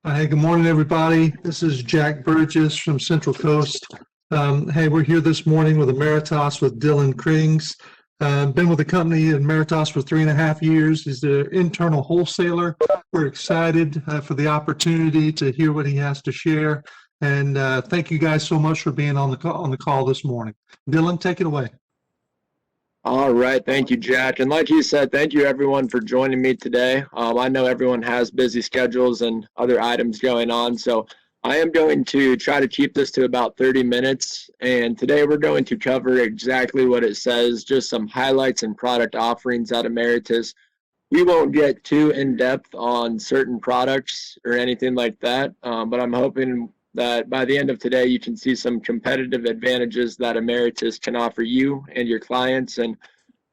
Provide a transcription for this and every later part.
Hey, good morning, everybody. This is Jack Burgess from Central Coast. Hey, we're here this morning with Ameritas with Dylan Krings. Been with the company at Ameritas for 3.5 years. He's the internal wholesaler. We're excited for the opportunity to hear what he has to share. And thank you guys so much for being on the call this morning. Dylan, take it away. All right. Thank you, Jack. And like you said, thank you everyone for joining me today. I know everyone has busy schedules and other items going on, so I am going to try to keep this to about 30 minutes. And today we're going to cover exactly what it says, just some highlights and product offerings at Ameritas. We won't get too in-depth on certain products or anything like that, but I'm hoping that by the end of today, you can see some competitive advantages that Ameritas can offer you and your clients, and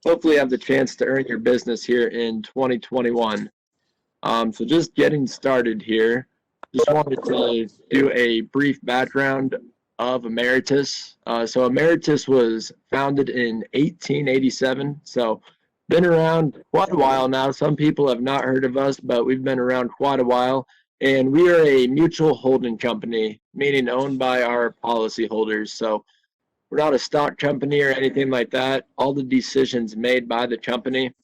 hopefully have the chance to earn your business here in 2021. So just getting started here, just wanted to do a brief background of Ameritas. So Ameritas was founded in 1887, so been around quite a while now. Some people have not heard of us, but we've been around quite a while. And we are a mutual holding company, meaning owned by our policyholders. So we're not a stock company or anything like that. All the decisions made by the company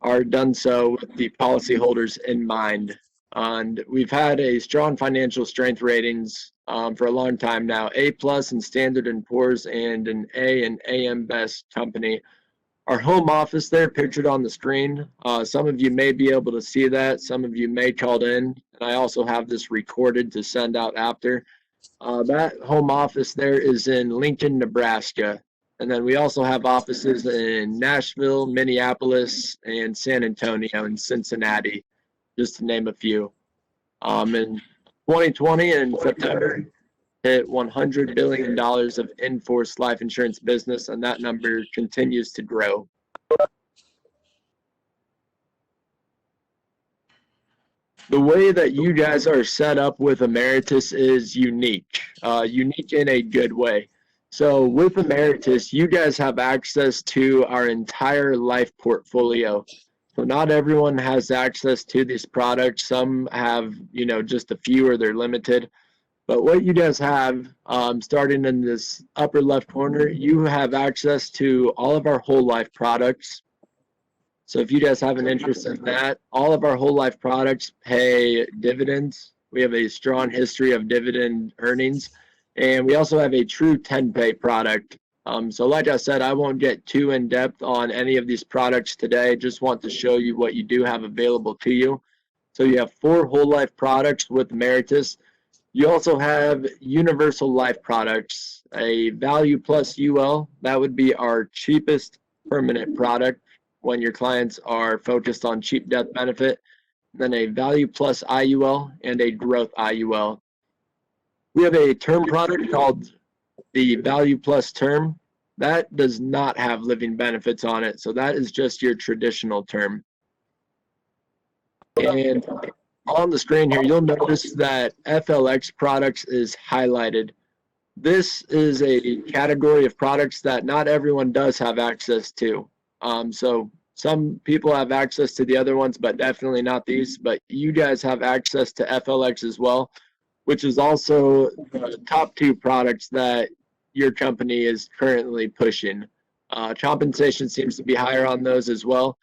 are done so with the policyholders in mind. And we've had a strong financial strength ratings for a long time now, A+ in Standard & Poor's and an A and AM Best company. Our home office there pictured on the screen. Some of you may be able to see that. Some of you may called in. And I also have this recorded to send out after. That home office there is in Lincoln, Nebraska. And then we also have offices in Nashville, Minneapolis, and San Antonio and Cincinnati, just to name a few. In 2020 in September, hit $100 billion of in-force life insurance business, and that number continues to grow. The way that you guys are set up with Ameritas is unique, unique in a good way. So with Ameritas, you guys have access to our entire life portfolio. So not everyone has access to these products. Some have, just a few or they're limited. But what you guys have, starting in this upper left corner, you have access to all of our whole life products. So if you guys have an interest in that, all of our whole life products pay dividends. We have a strong history of dividend earnings. And we also have a true 10-pay product. So like I said, I won't get too in-depth on any of these products today. Just want to show you what you do have available to you. So you have 4 whole life products with Ameritas. You also have universal life products, a Value Plus UL. That would be our cheapest permanent product when your clients are focused on cheap death benefit. Then a Value Plus IUL and a Growth IUL. We have a term product called the Value Plus Term. That does not have living benefits on it, so that is just your traditional term. And on the screen here, you'll notice that FLX products is highlighted. This is a category of products that not everyone does have access to. So some people have access to the other ones, but definitely not these. But you guys have access to FLX as well, which is also the top 2 products that your company is currently pushing. Compensation seems to be higher on those as well.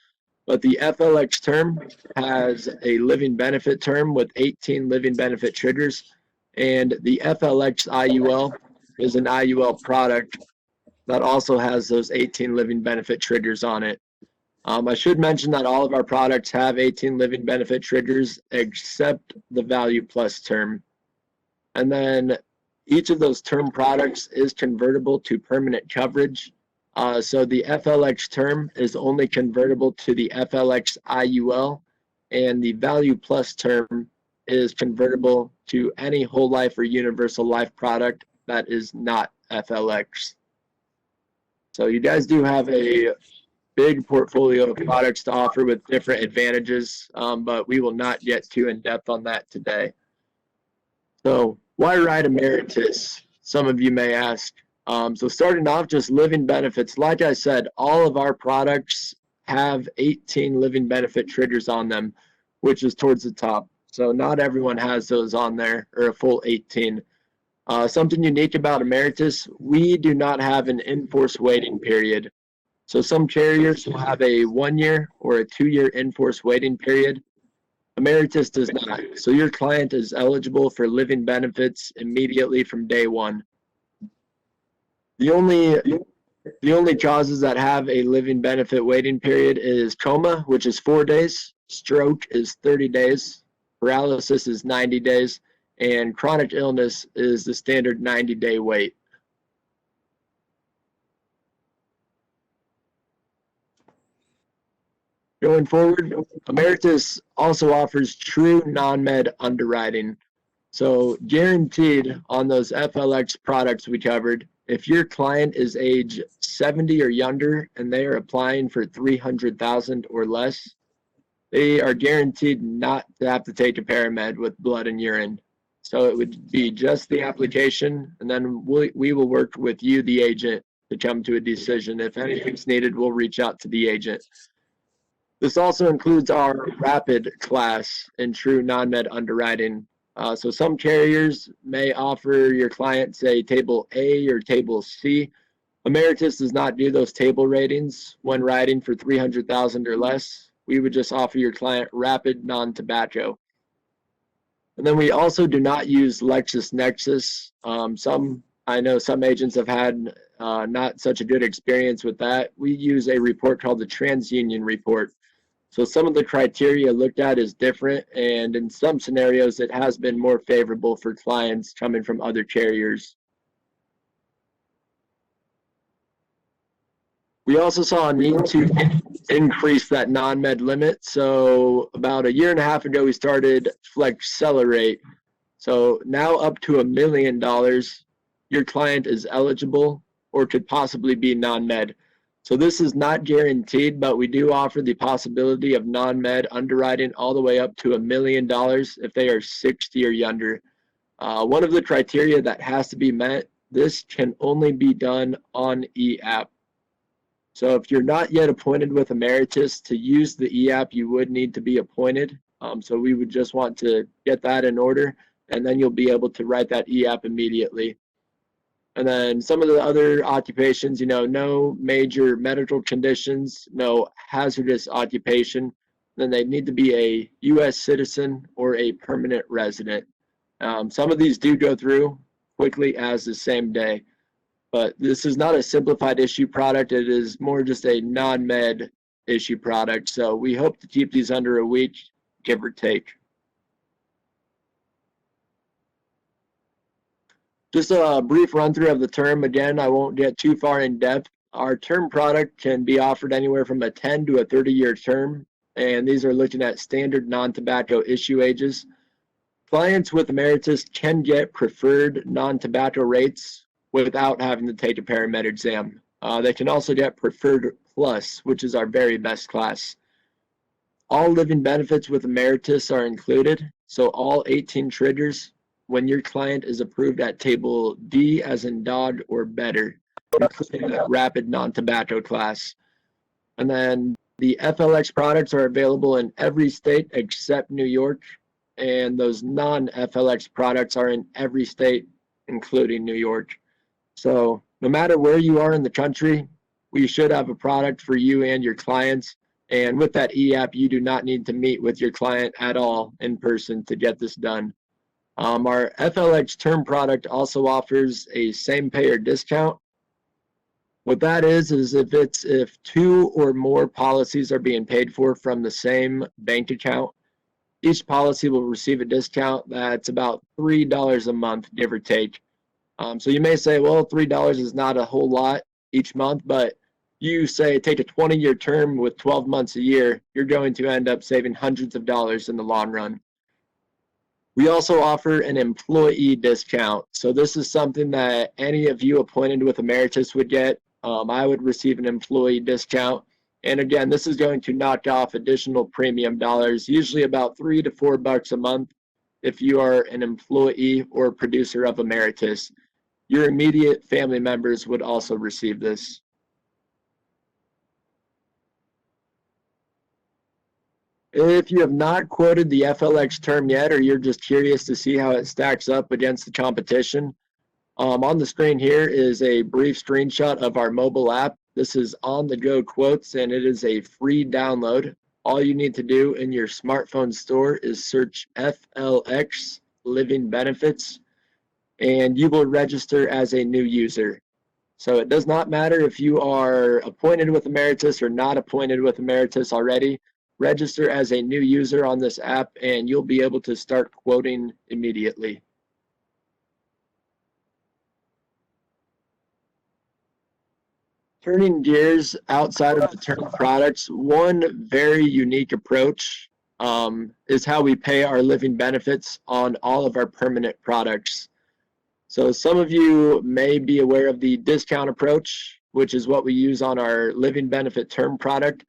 But the FLX term has a living benefit term with 18 living benefit triggers. And the FLX IUL is an IUL product that also has those 18 living benefit triggers on it. I should mention that all of our products have 18 living benefit triggers except the Value Plus term. And then each of those term products is convertible to permanent coverage. So the FLX term is only convertible to the FLX IUL, and the Value Plus term is convertible to any whole life or universal life product that is not FLX. So you guys do have a big portfolio of products to offer with different advantages, but we will not get too in depth on that today. So why ride Ameritas? Some of you may ask. So starting off, just living benefits. Like I said, all of our products have 18 living benefit triggers on them, which is towards the top. So not everyone has those on there, or a full 18. Something unique about Ameritas, we do not have an in-force waiting period. So some carriers will have a 1 year or a 2 year in-force waiting period. Ameritas does not. So your client is eligible for living benefits immediately from day one. The only causes that have a living benefit waiting period is coma, which is 4 days, stroke is 30 days, paralysis is 90 days, and chronic illness is the standard 90-day wait. Going forward, Ameritas also offers true non-med underwriting. So guaranteed on those FLX products we covered, if your client is age 70 or younger and they are applying for 300,000 or less, they are guaranteed not to have to take a paramed with blood and urine. So it would be just the application, and then we will work with you, the agent, to come to a decision. If anything's needed, we'll reach out to the agent. This also includes our rapid class in true non-med underwriting. So some carriers may offer your client, say, table A or table C. Ameritas does not do those table ratings when writing for 300,000 or less. We would just offer your client rapid non-tobacco. And then we also do not use LexisNexis. I know some agents have had not such a good experience with that. We use a report called the TransUnion report. So some of the criteria looked at is different, and in some scenarios, it has been more favorable for clients coming from other carriers. We also saw a need to increase that non-med limit. So about a year and a half ago, we started Flexcelerate. So now up to $1 million, your client is eligible or could possibly be non-med. So this is not guaranteed, but we do offer the possibility of non-med underwriting all the way up to $1 million if they are 60 or younger. One of the criteria that has to be met, this can only be done on e-app. So if you're not yet appointed with Ameritas, to use the e-app, you would need to be appointed. So we would just want to get that in order, and then you'll be able to write that e-app immediately. And then some of the other occupations, no major medical conditions, no hazardous occupation. Then they need to be a U.S. citizen or a permanent resident. Some of these do go through quickly as the same day, but this is not a simplified issue product. It is more just a non-med issue product. So we hope to keep these under a week, give or take. Just a brief run through of the term. Again, I won't get too far in depth. Our term product can be offered anywhere from a 10 to a 30-year term, and these are looking at standard non-tobacco issue ages. Clients with Ameritas can get preferred non-tobacco rates without having to take a paramed exam. They can also get preferred plus, which is our very best class. All living benefits with Ameritas are included, so all 18 triggers when your client is approved at table D as in dog or better, including that rapid non-tobacco class. And then the FLX products are available in every state except New York, and those non-FLX products are in every state, including New York. So no matter where you are in the country, we should have a product for you and your clients. And with that e-app, you do not need to meet with your client at all in person to get this done. Our FLX term product also offers a same payer discount. What that is if 2 or more policies are being paid for from the same bank account, each policy will receive a discount that's about $3 a month, give or take. So you may say, well, $3 is not a whole lot each month, but you say take a 20-year term with 12 months a year, you're going to end up saving hundreds of dollars in the long run. We also offer an employee discount. So this is something that any of you appointed with Ameritas would get. I would receive an employee discount. And again, this is going to knock off additional premium dollars, usually about $3 to $4 a month if you are an employee or producer of Ameritas. Your immediate family members would also receive this. If you have not quoted the FLX term yet, or you're just curious to see how it stacks up against the competition, on the screen here is a brief screenshot of our mobile app. This is on-the-go quotes, and it is a free download. All you need to do in your smartphone store is search FLX Living Benefits, and you will register as a new user. So it does not matter if you are appointed with Ameritas or not appointed with Ameritas already. Register as a new user on this app, and you'll be able to start quoting immediately. Turning gears outside of the term products, one very unique approach is how we pay our living benefits on all of our permanent products. So some of you may be aware of the discount approach, which is what we use on our living benefit term product,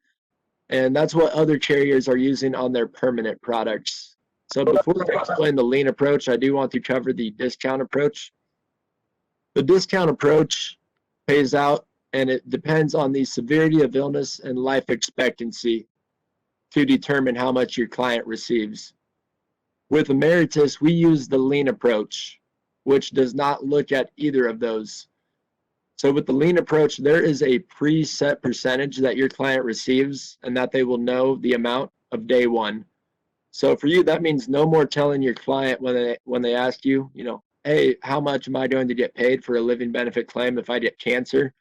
and that's what other carriers are using on their permanent products. So before I explain the lean approach, I do want to cover the discount approach. The discount approach pays out, and it depends on the severity of illness and life expectancy to determine how much your client receives. With Ameritas, we use the lean approach, which does not look at either of those. So with the lean approach, there is a preset percentage that your client receives and that they will know the amount of day one. So for you, that means no more telling your client when they ask you, hey, how much am I going to get paid for a living benefit claim if I get cancer?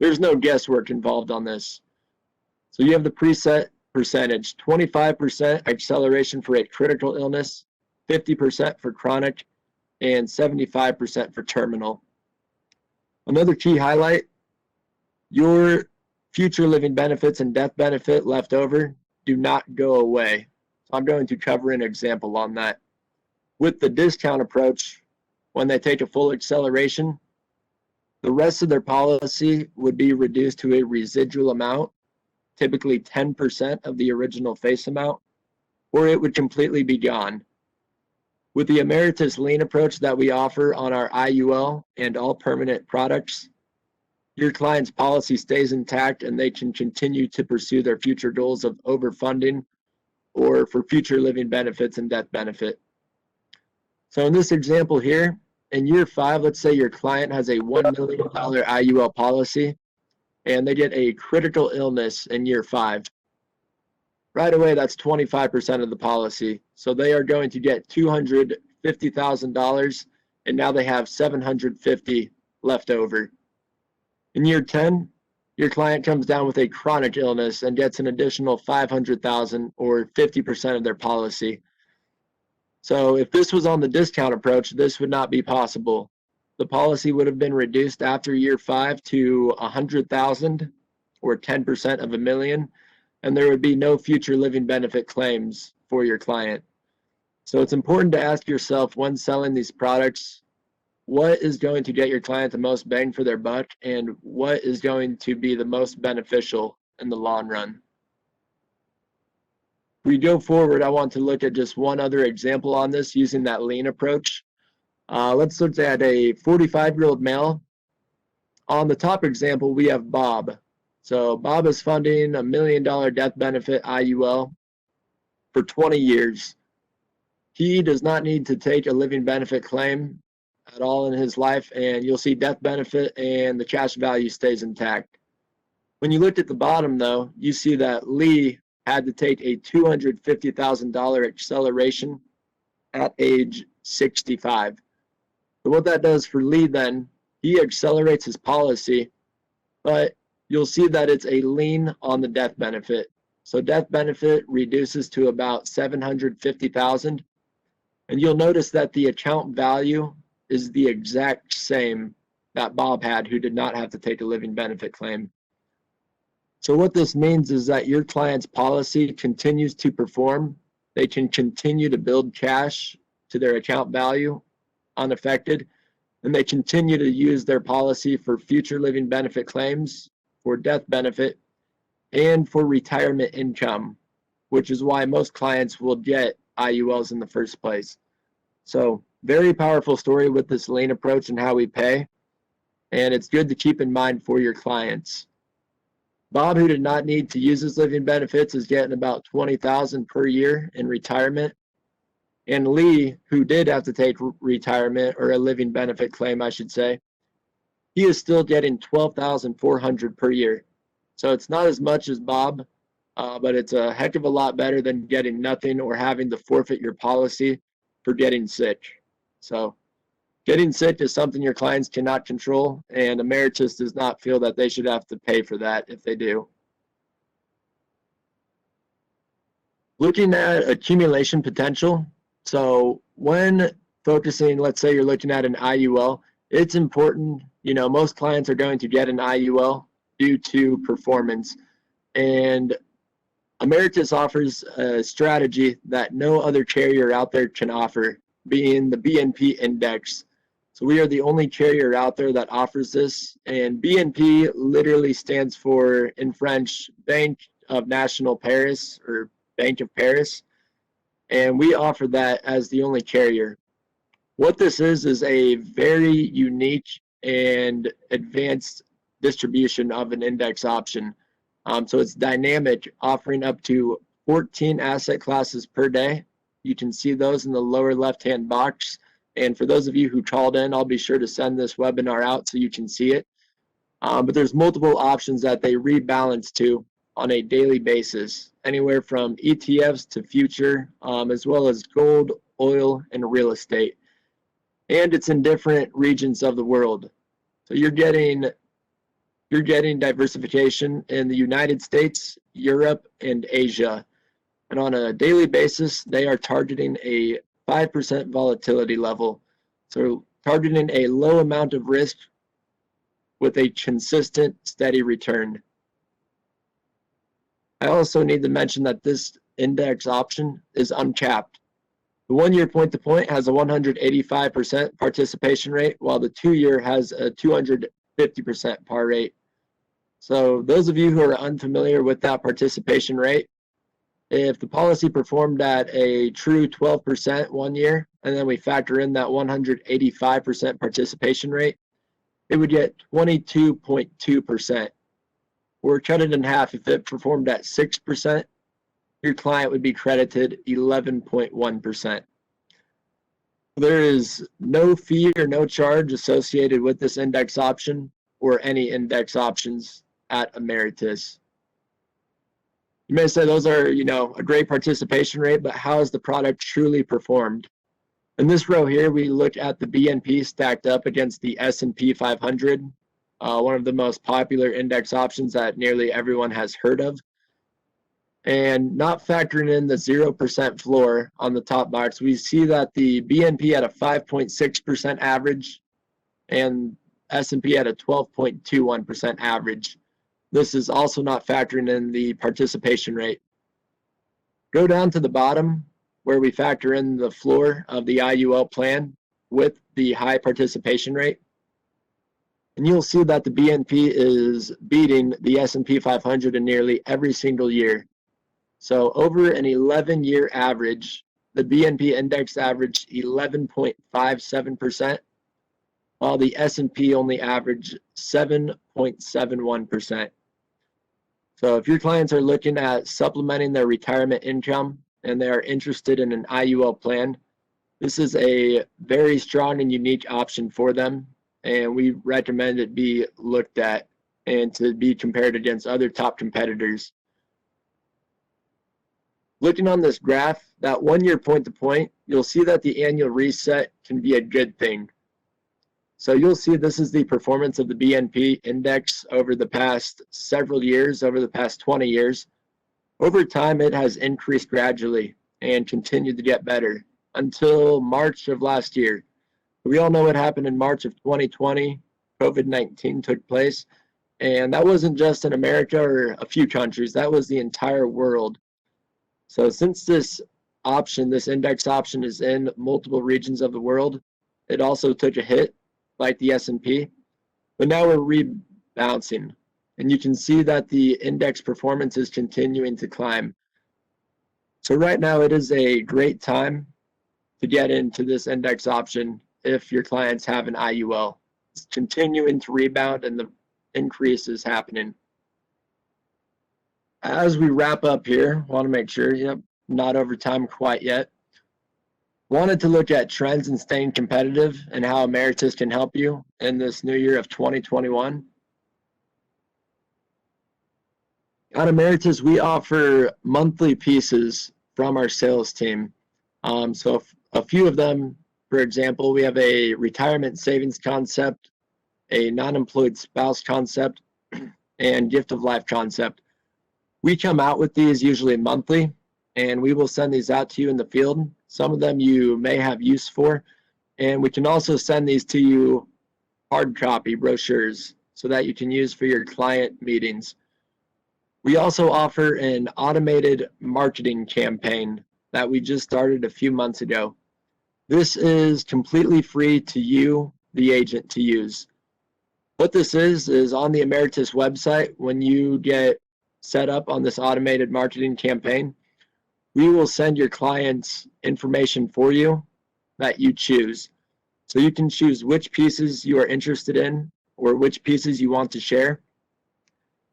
There's no guesswork involved on this. So you have the preset percentage, 25% acceleration for a critical illness, 50% for chronic, and 75% for terminal. Another key highlight, your future living benefits and death benefit left over do not go away. So I'm going to cover an example on that. With the discount approach, when they take a full acceleration, the rest of their policy would be reduced to a residual amount, typically 10% of the original face amount, or it would completely be gone. With the Ameritas lean approach that we offer on our IUL and all permanent products, your client's policy stays intact and they can continue to pursue their future goals of overfunding or for future living benefits and death benefit. So in this example here, in year 5, let's say your client has a $1 million IUL policy and they get a critical illness in year 5. Right away, that's 25% of the policy. So they are going to get $250,000, and now they have $750 left over. In year 10, your client comes down with a chronic illness and gets an additional $500,000 or 50% of their policy. So if this was on the discount approach, this would not be possible. The policy would have been reduced after year 5 to $100,000 or 10% of $1 million, and there would be no future living benefit claims for your client. So it's important to ask yourself when selling these products, what is going to get your client the most bang for their buck and what is going to be the most beneficial in the long run. If we go forward, I want to look at just one other example on this using that lean approach. Let's look at a 45-year-old male. On the top example, we have Bob. So Bob is funding a $1 million death benefit IUL for 20 years. He does not need to take a living benefit claim at all in his life, and you'll see death benefit and the cash value stays intact. When you look at the bottom, though, you see that Lee had to take a $250,000 acceleration at age 65. So what that does for Lee then, he accelerates his policy, but you'll see that it's a lien on the death benefit. So death benefit reduces to about $750,000, and you'll notice that the account value is the exact same that Bob had, who did not have to take a living benefit claim. So what this means is that your client's policy continues to perform. They can continue to build cash to their account value unaffected, and they continue to use their policy for future living benefit claims, for death benefit, and for retirement income, which is why most clients will get IULs in the first place. So very powerful story with this lean approach and how we pay, and it's good to keep in mind for your clients. Bob, who did not need to use his living benefits, is getting about $20,000 per year in retirement. And Lee, who did have to take retirement, or a living benefit claim, I should say, he is still getting $12,400 per year. So it's not as much as Bob, but it's a heck of a lot better than getting nothing or having to forfeit your policy for getting sick. So getting sick is something your clients cannot control, and Ameritas does not feel that they should have to pay for that if they do. Looking at accumulation potential. So when focusing, let's say you're looking at an IUL, it's important, most clients are going to get an IUL due to performance. And Ameritas offers a strategy that no other carrier out there can offer, being the BNP index. So we are the only carrier out there that offers this, and BNP literally stands for, in French, Bank of National Paris, or Bank of Paris, and we offer that as the only carrier. What this is a very unique and advanced distribution of an index option. So it's dynamic, offering up to 14 asset classes per day. You can see those in the lower left-hand box. And for those of you who called in, I'll be sure to send this webinar out so you can see it. But there's multiple options that they rebalance to on a daily basis, anywhere from ETFs to future, as well as gold, oil, and real estate. And it's in different regions of the world. So you're getting diversification in the United States, Europe, and Asia. And on a daily basis, they are targeting a 5% volatility level. So targeting a low amount of risk with a consistent, steady return. I also need to mention that this index option is uncapped. The 1-year point-to-point has a 185% participation rate, while the 2-year has a 250% par rate. So those of you who are unfamiliar with that participation rate, if the policy performed at a true 12% 1 year, and then we factor in that 185% participation rate, it would get 22.2%. Or cut it in half, if it performed at 6%, your client would be credited 11.1%. There is no fee or no charge associated with this index option or any index options at Ameritas. You may say those are, a great participation rate, but how has the product truly performed? In this row here, we look at the BNP stacked up against the S&P 500, one of the most popular index options that nearly everyone has heard of. And not factoring in the 0% floor on the top box, we see that the BNP had a 5.6% average and S&P had a 12.21% average. This is also not factoring in the participation rate. Go down to the bottom where we factor in the floor of the IUL plan with the high participation rate. And you'll see that the BNP is beating the S&P 500 in nearly every single year. So over an 11-year average, the BNP index averaged 11.57%, while the S&P only averaged 7.71%. So if your clients are looking at supplementing their retirement income and they are interested in an IUL plan, this is a very strong and unique option for them, and we recommend it be looked at and to be compared against other top competitors. Looking on this graph, that 1-year point-to-point, you'll see that the annual reset can be a good thing. So you'll see this is the performance of the BNP index over the past several years, over the past 20 years. Over time, it has increased gradually and continued to get better until March of last year. We all know what happened in March of 2020. COVID-19 took place, and that wasn't just in America or a few countries, that was the entire world. So since this option, this index option, is in multiple regions of the world, it also took a hit like the S&P, but now we're rebouncing, and you can see that the index performance is continuing to climb. So right now it is a great time to get into this index option if your clients have an IUL. It's continuing to rebound and the increase is happening. as we wrap up here, want to make sure, yep, not over time quite yet. Wanted to look at trends and staying competitive and how Ameritas can help you in this new year of 2021. At Ameritas, we offer monthly pieces from our sales team. So a few of them, for example, we have a retirement savings concept, a non-employed spouse concept, and gift of life concept. We come out with these usually monthly, and we will send these out to you in the field. Some of them you may have use for, and we can also send these to you hard copy brochures so that you can use for your client meetings. We also offer an automated marketing campaign that we just started a few months ago. This is completely free to you, the agent, to use. What this is on the Ameritas website, when you get set up on this automated marketing campaign, we will send your clients information for you that you choose. So you can choose which pieces you are interested in or which pieces you want to share.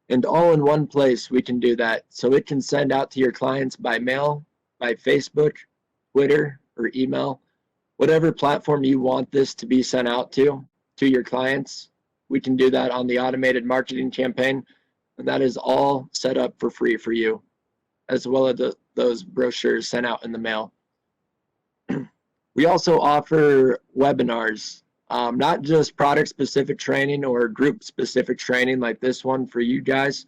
And all in one place, we can do that. So it can send out to your clients by mail, by Facebook, Twitter, or email, whatever platform you want this to be sent out to your clients. We can do that on the automated marketing campaign, and that is all set up for free for you, as well as those brochures sent out in the mail. We also offer webinars, not just product-specific training or group-specific training like this one for you guys.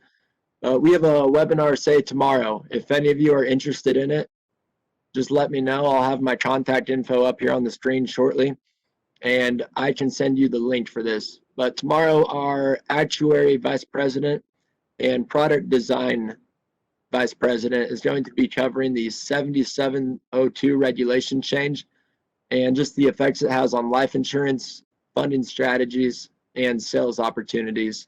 We have a webinar, say, tomorrow. If any of you are interested in it, just let me know. I'll have my contact info up here on the screen shortly, and I can send you the link for this. But tomorrow, our actuary vice president and product design vice president is going to be covering the 7702 regulation change and just the effects it has on life insurance, funding strategies, and sales opportunities.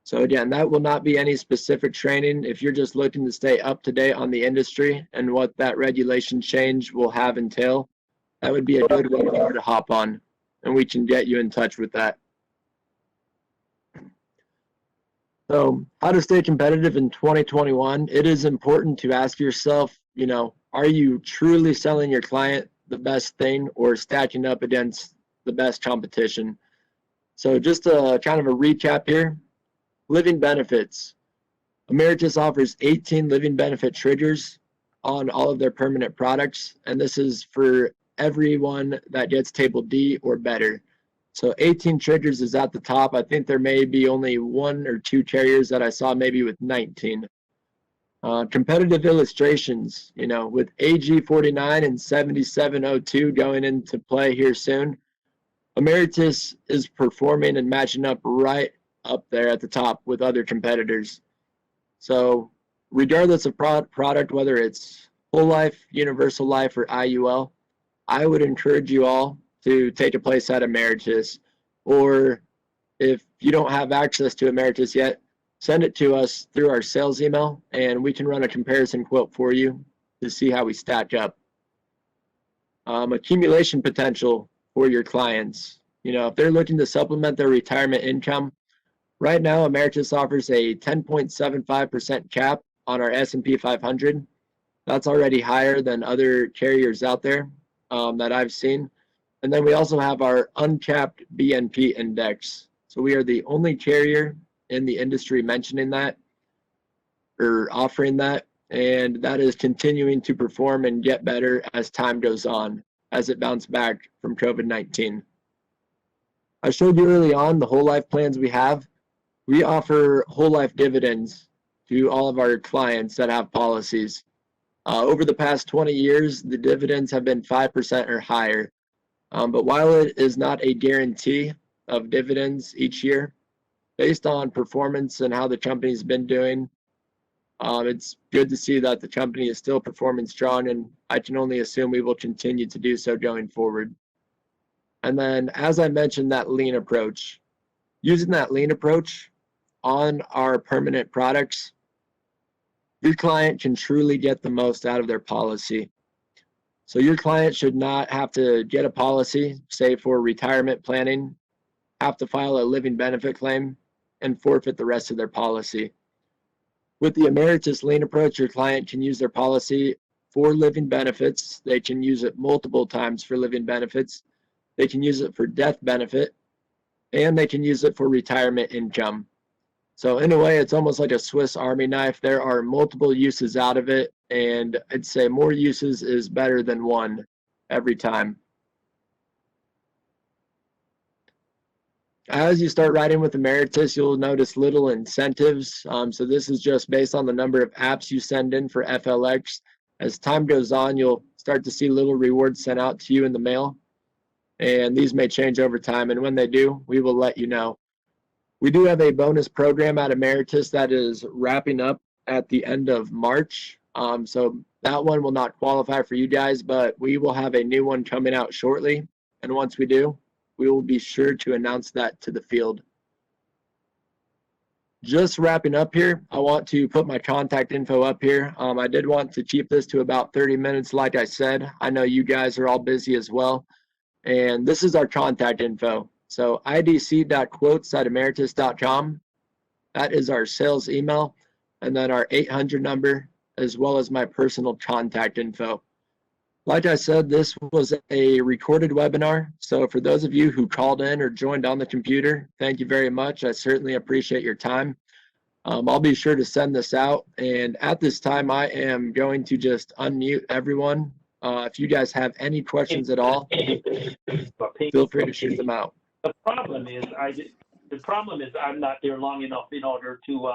So again, that will not be any specific training. If you're just looking to stay up to date on the industry and what that regulation change will have entail, that would be a good webinar to hop on, and we can get you in touch with that. So how to stay competitive in 2021, it is important to ask yourself, are you truly selling your client the best thing or stacking up against the best competition? So just a kind of a recap here. Living benefits. Ameritas offers 18 living benefit triggers on all of their permanent products, and this is for everyone that gets table D or better. So 18 triggers is at the top. I think there may be only one or two carriers that I saw maybe with 19. Competitive illustrations, with AG 49 and 7702 going into play here soon, Ameritas is performing and matching up right up there at the top with other competitors. So regardless of product, whether it's whole life, universal life, or IUL, I would encourage you all to take a place at Ameritas, or if you don't have access to Ameritas yet, send it to us through our sales email, and we can run a comparison quote for you to see how we stack up. Accumulation potential for your clients. If they're looking to supplement their retirement income, right now Ameritas offers a 10.75% cap on our S&P 500. That's already higher than other carriers out there that I've seen. And then we also have our uncapped BNP index. So we are the only carrier in the industry mentioning that or offering that, and that is continuing to perform and get better as time goes on, as it bounced back from COVID-19. I showed you early on the whole life plans we have. We offer whole life dividends to all of our clients that have policies. Over the past 20 years, the dividends have been 5% or higher. But while it is not a guarantee of dividends each year, based on performance and how the company's been doing, it's good to see that the company is still performing strong, and I can only assume we will continue to do so going forward. And then, as I mentioned, that lean approach. Using that lean approach on our permanent products, your client can truly get the most out of their policy. So your client should not have to get a policy, say for retirement planning, have to file a living benefit claim, and forfeit the rest of their policy. With the Ameritas Lean approach, your client can use their policy for living benefits. They can use it multiple times for living benefits. They can use it for death benefit, and they can use it for retirement income. So in a way, it's almost like a Swiss Army knife. There are multiple uses out of it, and I'd say more uses is better than one every time. As you start writing with Ameritas, you'll notice little incentives. So this is just based on the number of apps you send in for FLX. As time goes on, you'll start to see little rewards sent out to you in the mail. And these may change over time. And when they do, we will let you know. We do have a bonus program at Ameritas that is wrapping up at the end of March. So that one will not qualify for you guys, but we will have a new one coming out shortly. And once we do, we will be sure to announce that to the field. Just wrapping up here, I want to put my contact info up here. I did want to keep this to about 30 minutes, like I said. I know you guys are all busy as well. And this is our contact info. So idc.quotes@ameritas.com. That is our sales email. And then our 800 number, as well as my personal contact info. Like I said, this was a recorded webinar. So for those of you who called in or joined on the computer, thank you very much. I certainly appreciate your time. I'll be sure to send this out. And at this time, I am going to just unmute everyone. If you guys have any questions at all, feel free to shoot them out. The problem is I'm not there long enough in order to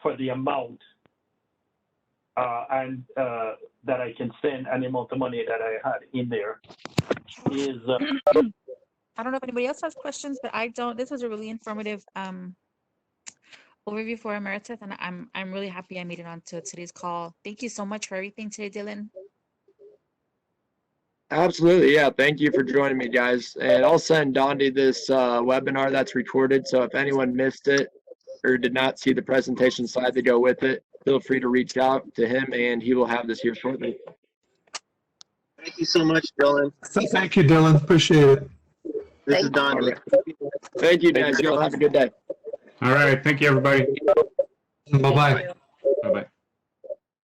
for the amount that I can send and the amount of money that I had in there is. I don't know if anybody else has questions, but I don't. This was a really informative overview for Ameritas, and I'm really happy I made it onto today's call. Thank you so much for everything today, Dylan. Absolutely, yeah. Thank you for joining me, guys. And I'll send Dondi this webinar that's recorded. So if anyone missed it or did not see the presentation slide to go with it, feel free to reach out to him, and he will have this here shortly. Thank you so much, Dylan. Thank you, Dylan. Appreciate it. This is Don. Right. Thank you, guys. Y'all have a good day. All right. Thank you, everybody. Bye-bye. Bye-bye.